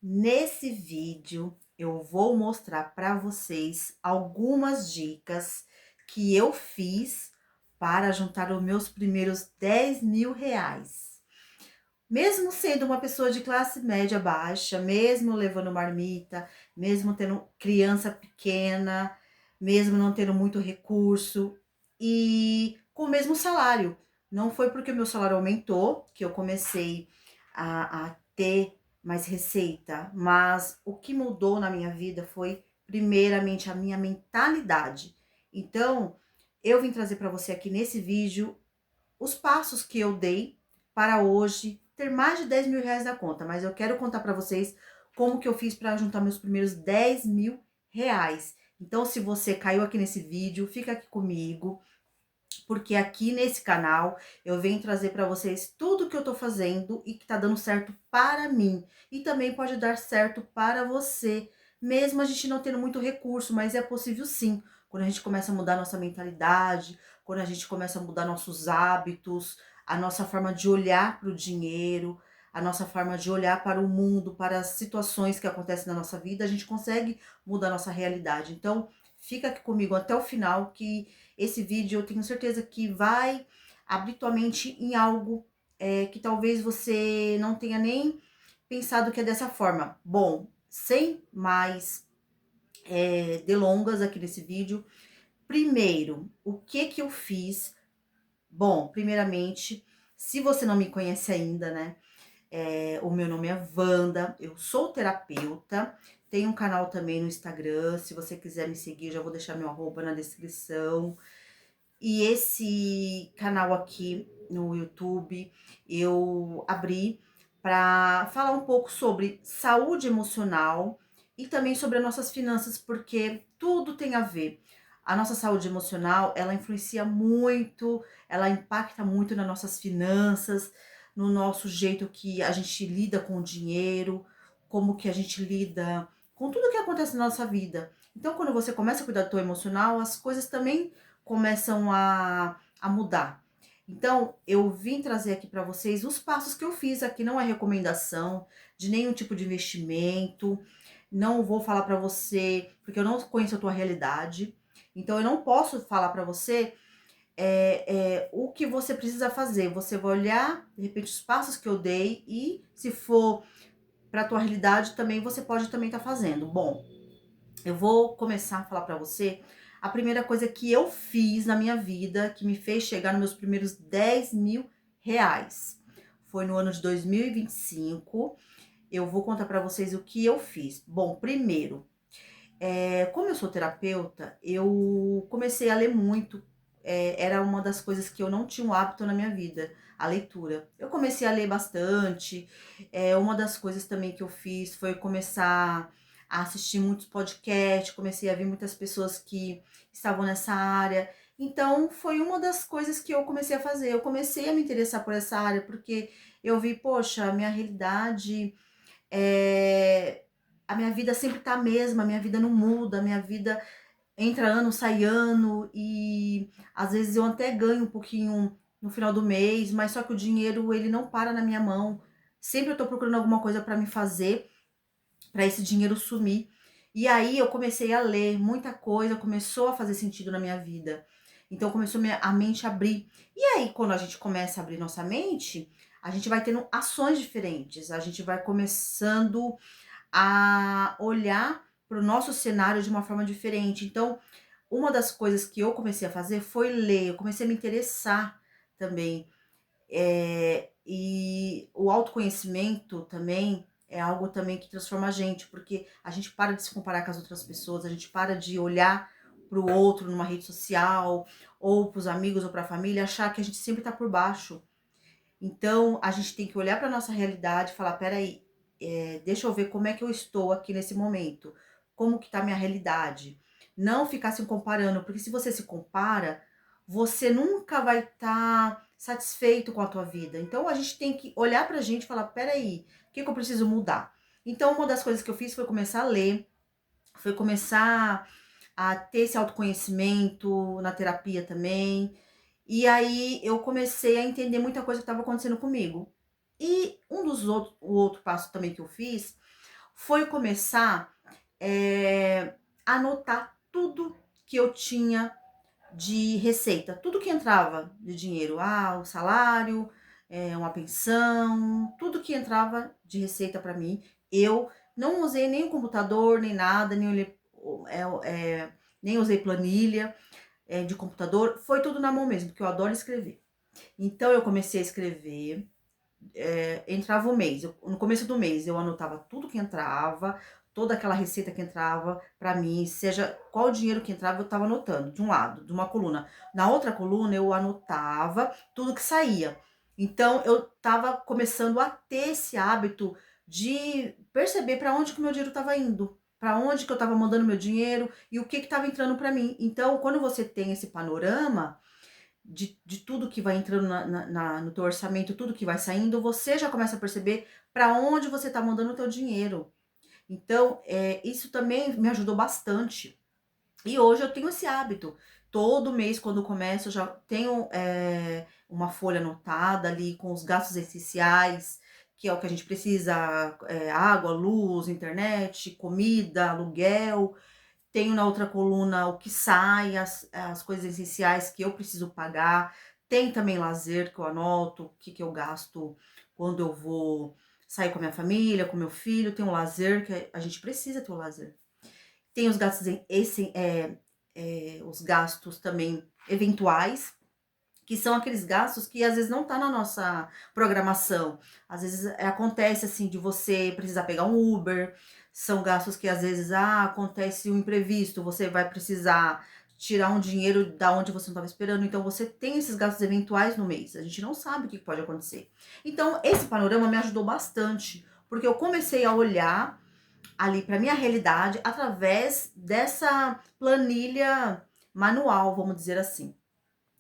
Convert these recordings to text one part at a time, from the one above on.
Nesse vídeo eu vou mostrar para vocês algumas dicas que eu fiz para juntar os meus primeiros R$ 10.000. Mesmo sendo uma pessoa de classe média baixa, mesmo levando marmita, mesmo tendo criança pequena, mesmo não tendo muito recurso e com o mesmo salário. Não foi porque o meu salário aumentou que eu comecei a ter mais receita, mas o que mudou na minha vida foi, primeiramente, a minha mentalidade. Então, eu vim trazer para você aqui nesse vídeo os passos que eu dei para hoje ter mais de R$ 10.000 na conta, mas eu quero contar para vocês como que eu fiz para juntar meus primeiros R$ 10.000. Então, se você caiu aqui nesse vídeo, fica aqui comigo, porque aqui nesse canal eu venho trazer para vocês tudo que eu tô fazendo e que tá dando certo para mim. E também pode dar certo para você, mesmo a gente não tendo muito recurso, mas é possível sim. Quando a gente começa a mudar nossa mentalidade, quando a gente começa a mudar nossos hábitos, a nossa forma de olhar para o dinheiro, a nossa forma de olhar para o mundo, para as situações que acontecem na nossa vida, a gente consegue mudar a nossa realidade. Então, fica aqui comigo até o final que esse vídeo eu tenho certeza que vai abrir tua mente em algo que talvez você não tenha nem pensado que é dessa forma. Bom, sem mais delongas aqui nesse vídeo, primeiro, o que que eu fiz? Bom, primeiramente, se você não me conhece ainda, né? O meu nome é Wanda, eu sou terapeuta, tenho um canal também no Instagram, se você quiser me seguir, eu já vou deixar meu arroba na descrição. E esse canal aqui no YouTube eu abri para falar um pouco sobre saúde emocional e também sobre as nossas finanças, porque tudo tem a ver. A nossa saúde emocional, ela influencia muito, ela impacta muito nas nossas finanças, no nosso jeito que a gente lida com o dinheiro, como que a gente lida com tudo que acontece na nossa vida. Então, quando você começa a cuidar do teu emocional, as coisas também começam a mudar. Então, eu vim trazer aqui para vocês os passos que eu fiz. Aqui não é recomendação de nenhum tipo de investimento. Não vou falar para você, porque eu não conheço a tua realidade. Então, eu não posso falar para você o que você precisa fazer. Você vai olhar, de repente, os passos que eu dei e, se for para a tua realidade, também você pode também estar fazendo. Bom, eu vou começar a falar para você a primeira coisa que eu fiz na minha vida que me fez chegar nos meus primeiros R$ 10.000. Foi no ano de 2025. Eu vou contar para vocês o que eu fiz. Bom, primeiro, como eu sou terapeuta, eu comecei a ler muito. Era uma das coisas que eu não tinha um hábito na minha vida, a leitura. Eu comecei a ler bastante. Uma das coisas também que eu fiz foi começar a assistir muitos podcasts, comecei a ver muitas pessoas que estavam nessa área. Então, foi uma das coisas que eu comecei a fazer. Eu comecei a me interessar por essa área, porque eu vi, poxa, a minha realidade a minha vida sempre tá a mesma, a minha vida não muda, a minha vida entra ano, sai ano, e às vezes eu até ganho um pouquinho no final do mês, mas só que o dinheiro ele não para na minha mão. Sempre eu tô procurando alguma coisa para me fazer, para esse dinheiro sumir. E aí eu comecei a ler muita coisa, começou a fazer sentido na minha vida. Então começou a mente a abrir. E aí, quando a gente começa a abrir nossa mente, a gente vai tendo ações diferentes, a gente vai começando a olhar para o nosso cenário de uma forma diferente. Então, uma das coisas que eu comecei a fazer foi ler, eu comecei a me interessar também. E o autoconhecimento também é algo também que transforma a gente, porque a gente para de se comparar com as outras pessoas, a gente para de olhar para o outro numa rede social, ou para os amigos ou para a família, achar que a gente sempre está por baixo. Então, a gente tem que olhar para nossa realidade e falar: peraí, deixa eu ver como é que eu estou aqui nesse momento, como que tá a minha realidade. Não ficar se comparando, porque se você se compara, você nunca vai estar satisfeito com a tua vida. Então, a gente tem que olhar pra gente e falar: peraí, o que que eu preciso mudar? Então, uma das coisas que eu fiz foi começar a ler, foi começar a ter esse autoconhecimento na terapia também. E aí eu comecei a entender muita coisa que estava acontecendo comigo. E o outro passo também que eu fiz foi começar a anotar tudo que eu tinha de receita, tudo que entrava de dinheiro, o salário, uma pensão, tudo que entrava de receita para mim, eu não usei nem o computador, nem nada, nem olhei, nem usei planilha de computador, foi tudo na mão mesmo, porque eu adoro escrever. Então eu comecei a escrever, entrava o mês, no começo do mês eu anotava tudo que entrava, toda aquela receita que entrava para mim, seja qual o dinheiro que entrava, eu estava anotando de um lado, de uma coluna. Na outra coluna eu anotava tudo que saía. Então eu estava começando a ter esse hábito de perceber para onde que o meu dinheiro estava indo, para onde que eu estava mandando meu dinheiro e o que estava entrando para mim. Então, quando você tem esse panorama, de tudo que vai entrando no teu orçamento, tudo que vai saindo, você já começa a perceber para onde você está mandando o teu dinheiro. Então, isso também me ajudou bastante. E hoje eu tenho esse hábito. Todo mês, quando começo, eu já tenho uma folha anotada ali com os gastos essenciais, que é o que a gente precisa: água, luz, internet, comida, aluguel. Tenho na outra coluna o que sai, as coisas essenciais que eu preciso pagar. Tem também lazer, que eu anoto, o que eu gasto quando eu vou sair com a minha família, com meu filho. Tem um lazer, que a gente precisa ter o lazer. Tem os gastos, os gastos também eventuais, que são aqueles gastos que às vezes não tá na nossa programação. Às vezes acontece assim de você precisar pegar um Uber, são gastos que às vezes acontece um imprevisto, você vai precisar tirar um dinheiro da onde você não estava esperando, então você tem esses gastos eventuais no mês. A gente não sabe o que pode acontecer. Então, esse panorama me ajudou bastante, porque eu comecei a olhar ali para minha realidade através dessa planilha manual, vamos dizer assim.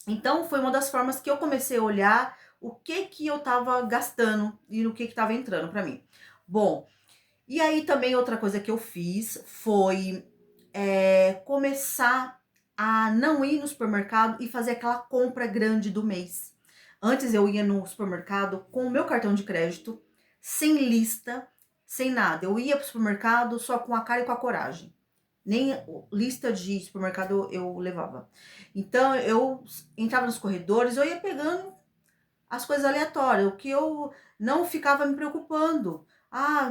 Então, foi uma das formas que eu comecei a olhar o que que eu estava gastando e o que estava entrando para mim. Bom, e aí também outra coisa que eu fiz foi começar a não ir no supermercado e fazer aquela compra grande do mês. Antes eu ia no supermercado com o meu cartão de crédito, sem lista, sem nada. Eu ia pro supermercado só com a cara e com a coragem. Nem lista de supermercado eu levava. Então eu entrava nos corredores, eu ia pegando as coisas aleatórias, o que eu não ficava me preocupando.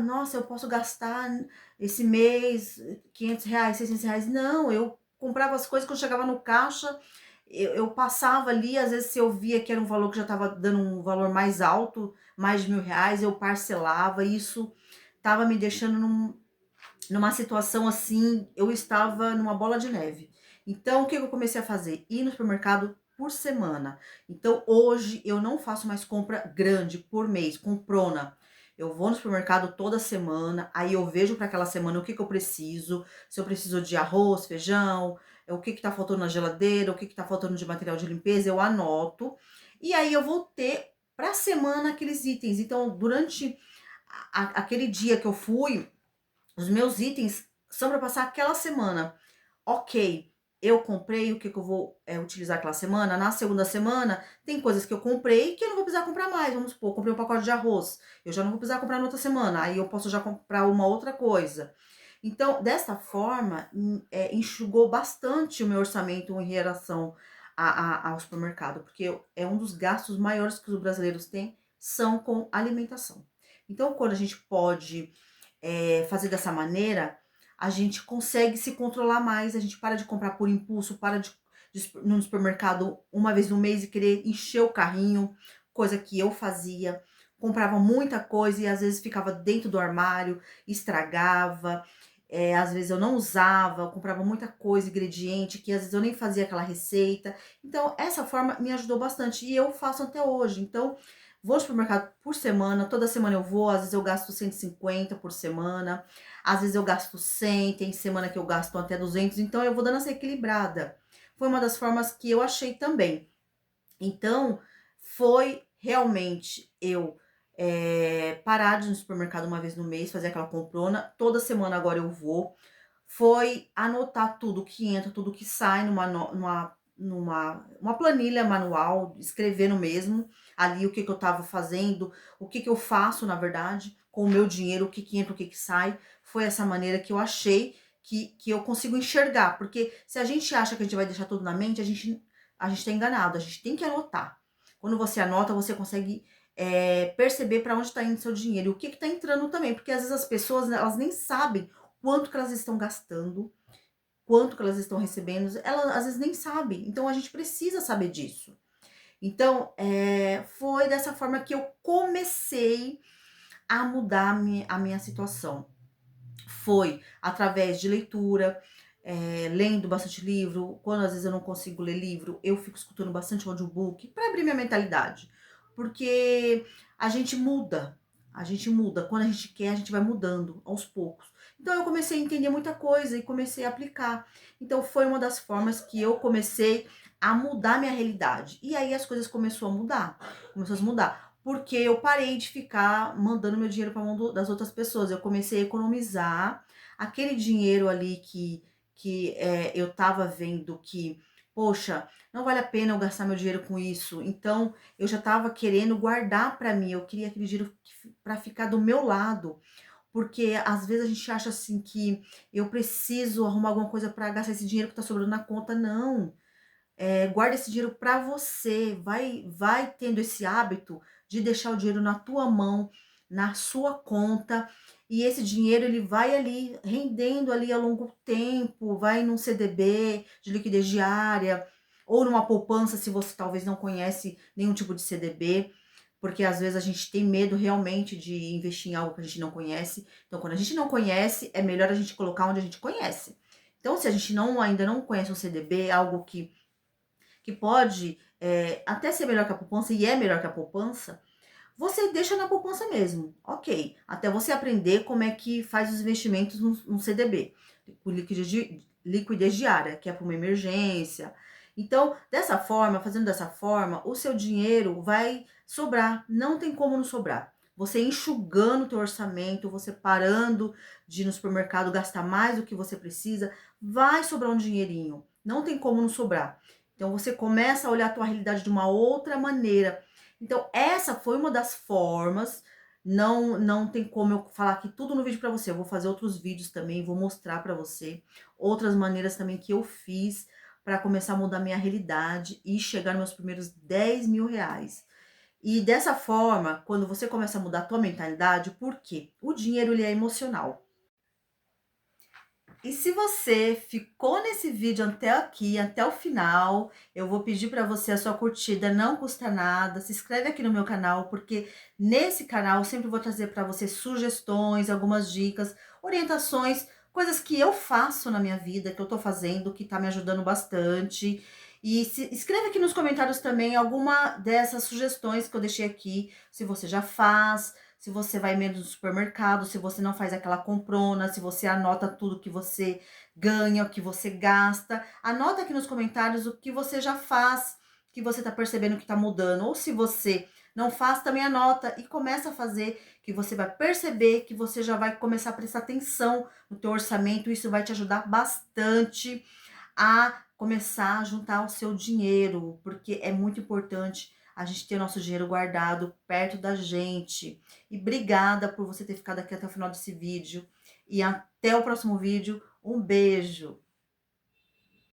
Nossa, eu posso gastar esse mês R$ 500, R$ 600. Não, eu comprava as coisas, quando chegava no caixa, eu passava ali, às vezes se eu via que era um valor que já estava dando um valor mais alto, mais de R$ 1.000, eu parcelava. Isso estava me deixando numa situação assim, eu estava numa bola de neve. Então, o que eu comecei a fazer? Ir no supermercado por semana. Então, hoje eu não faço mais compra grande por mês, comprona. Eu vou no supermercado toda semana, aí eu vejo para aquela semana o que eu preciso, se eu preciso de arroz, feijão, o que tá faltando na geladeira, o que tá faltando de material de limpeza, eu anoto. E aí eu vou ter para a semana aqueles itens. Então, durante aquele dia que eu fui, os meus itens são para passar aquela semana. Ok, eu comprei o que eu vou utilizar aquela semana. Na segunda semana, tem coisas que eu comprei que eu não vou precisar comprar mais. Vamos supor, comprei um pacote de arroz. Eu já não vou precisar comprar na outra semana. Aí eu posso já comprar uma outra coisa. Então, dessa forma, enxugou bastante o meu orçamento em relação ao supermercado. Porque é um dos gastos maiores que os brasileiros têm, são com alimentação. Então, quando a gente pode fazer dessa maneira, a gente consegue se controlar mais, a gente para de comprar por impulso, para de no supermercado uma vez no mês e querer encher o carrinho, coisa que eu fazia. Comprava muita coisa e às vezes ficava dentro do armário, estragava, às vezes eu não usava, eu comprava muita coisa, ingrediente, que às vezes eu nem fazia aquela receita. Então, essa forma me ajudou bastante e eu faço até hoje. Então, vou ao supermercado por semana, toda semana eu vou, às vezes eu gasto 150 por semana, às vezes eu gasto 100, tem semana que eu gasto até 200, então eu vou dando essa equilibrada. Foi uma das formas que eu achei também. Então, foi realmente eu parar de ir no supermercado uma vez no mês, fazer aquela comprona, toda semana agora eu vou. Foi anotar tudo que entra, tudo que sai numa planilha manual, escrevendo mesmo ali o que eu estava fazendo, o que eu faço, na verdade, com o meu dinheiro, o que que entra, o que que sai. Foi essa maneira que eu achei que eu consigo enxergar. Porque se a gente acha que a gente vai deixar tudo na mente, a gente tá enganado. A gente tem que anotar. Quando você anota, você consegue perceber para onde está indo seu dinheiro e o que está entrando também. Porque às vezes as pessoas, né, elas nem sabem quanto que elas estão gastando, quanto que elas estão recebendo. Elas às vezes nem sabem. Então a gente precisa saber disso. Então, foi dessa forma que eu comecei a mudar a minha situação. Foi através de leitura, lendo bastante livro. Quando às vezes eu não consigo ler livro, eu fico escutando bastante audiobook para abrir minha mentalidade. Porque a gente muda. Quando a gente quer, a gente vai mudando aos poucos. Então eu comecei a entender muita coisa e comecei a aplicar. Então foi uma das formas que eu comecei a mudar minha realidade. E aí as coisas começou a mudar. Começou a mudar. Porque eu parei de ficar mandando meu dinheiro para a mão das outras pessoas. Eu comecei a economizar aquele dinheiro ali que eu tava vendo que, poxa, não vale a pena eu gastar meu dinheiro com isso. Então, eu já tava querendo guardar para mim. Eu queria aquele dinheiro para ficar do meu lado. Porque às vezes a gente acha assim que eu preciso arrumar alguma coisa para gastar esse dinheiro que tá sobrando na conta. Não. Guarda esse dinheiro para você, vai tendo esse hábito de deixar o dinheiro na tua mão, na sua conta, e esse dinheiro ele vai ali rendendo ali ao longo do tempo, vai num CDB de liquidez diária, ou numa poupança se você talvez não conhece nenhum tipo de CDB, porque às vezes a gente tem medo realmente de investir em algo que a gente não conhece. Então, quando a gente não conhece, é melhor a gente colocar onde a gente conhece. Então, se a gente ainda não conhece um CDB, algo que pode até ser melhor que a poupança, e é melhor que a poupança, você deixa na poupança mesmo, ok. Até você aprender como é que faz os investimentos no CDB, com liquidez diária, que é para uma emergência. Então, dessa forma, fazendo dessa forma, o seu dinheiro vai sobrar, não tem como não sobrar. Você enxugando o teu orçamento, você parando de ir no supermercado gastar mais do que você precisa, vai sobrar um dinheirinho, não tem como não sobrar. Então você começa a olhar a tua realidade de uma outra maneira. Então essa foi uma das formas. Não tem como eu falar aqui tudo no vídeo para você. Eu vou fazer outros vídeos também, vou mostrar para você outras maneiras também que eu fiz para começar a mudar minha realidade e chegar nos meus primeiros 10 mil reais. E dessa forma, quando você começa a mudar a tua mentalidade, por quê? O dinheiro ele é emocional. E se você ficou nesse vídeo até aqui, até o final, eu vou pedir para você a sua curtida, não custa nada. Se inscreve aqui no meu canal, porque nesse canal eu sempre vou trazer para você sugestões, algumas dicas, orientações, coisas que eu faço na minha vida, que eu tô fazendo, que tá me ajudando bastante. E escreve aqui nos comentários também alguma dessas sugestões que eu deixei aqui, se você já faz, se você vai menos no supermercado, se você não faz aquela comprona, se você anota tudo que você ganha, o que você gasta. Anota aqui nos comentários o que você já faz, que você tá percebendo que tá mudando. Ou se você não faz, também anota e começa a fazer, que você vai perceber que você já vai começar a prestar atenção no teu orçamento. Isso vai te ajudar bastante a começar a juntar o seu dinheiro, porque é muito importante a gente ter o nosso dinheiro guardado perto da gente. E obrigada por você ter ficado aqui até o final desse vídeo. E até o próximo vídeo. Um beijo!